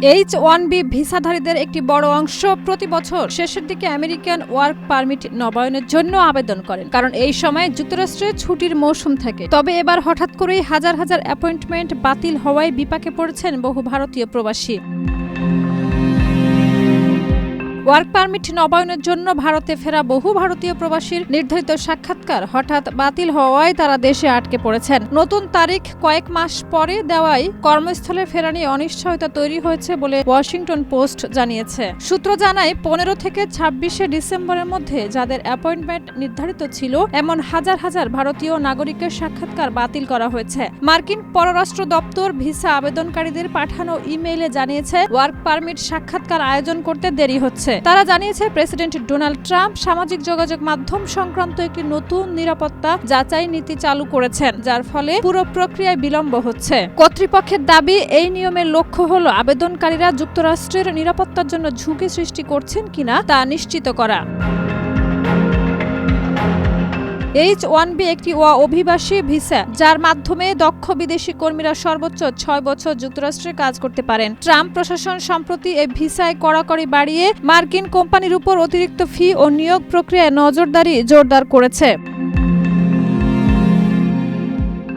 H-1B ভিসাধারীদের একটি বড় অংশ প্রতি বছর শেষের দিকে আমেরিকান ওয়ার্ক পারমিট নবায়নের জন্য আবেদন করেন, কারণ এই সময় যুক্তরাষ্ট্রে ছুটির মৌসুম থাকে। তবে এবার হঠাৎ করেই হাজার হাজার অ্যাপয়েন্টমেন্ট বাতিল হওয়ায় বিপাকে পড়েছেন বহু ভারতীয় প্রবাসী। ওয়ার্ক পারমিট নবায়নের জন্য ভারতে ফেরা বহু ভারতীয় প্রবাসীর নির্ধারিত সাক্ষাৎকার হঠাৎ বাতিল হওয়ায় তারা দেশে আটকে পড়েছেন। নতুন তারিখ কয়েক মাস পরে দেওয়ায় কর্মস্থলে ফেরা নিয়ে অনিশ্চয়তা তৈরি হয়েছে বলে ওয়াশিংটন পোস্ট জানিয়েছে। সূত্র জানায় 15 থেকে 26 ডিসেম্বরের মধ্যে যাদের অ্যাপয়েন্টমেন্ট নির্ধারিত ছিল এমন হাজার হাজার ভারতীয় নাগরিকের সাক্ষাৎকার বাতিল করা হয়েছে। মার্কিন পররাষ্ট্র দপ্তর ভিসা আবেদনকারীদের পাঠানো ইমেইলে জানিয়েছে ওয়ার্ক পারমিট সাক্ষাৎকার আয়োজন করতে দেরি হচ্ছে। তারা জানিয়েছে প্রেসিডেন্ট ডোনাল্ড ট্রাম্প সামাজিক যোগাযোগ মাধ্যম সংক্রান্ত একটি নতুন নিরাপত্তা যাচাই নীতি চালু করেছেন, যার ফলে পুরো প্রক্রিয়ায় বিলম্ব হচ্ছে। কর্তৃপক্ষের দাবি, এই নিয়মের লক্ষ্য হলো আবেদনকারীরা যুক্তরাষ্ট্রের নিরাপত্তার জন্য ঝুঁকি সৃষ্টি করছেন কিনা তা নিশ্চিত করা। H-1B একটি অভিবাসী ভিসা, যার মাধ্যমে দক্ষ বিদেশি কর্মীরা সর্বোচ্চ 6 বছর যুক্তরাষ্ট্রে কাজ করতে পারেন। ট্রাম্প প্রশাসন সম্প্রতি এই ভিসায় কড়াকড়ি বাড়িয়ে মার্কিন কোম্পানির উপর অতিরিক্ত ফি ও নিয়োগ প্রক্রিয়ায় নজরদারি জোরদার করেছে।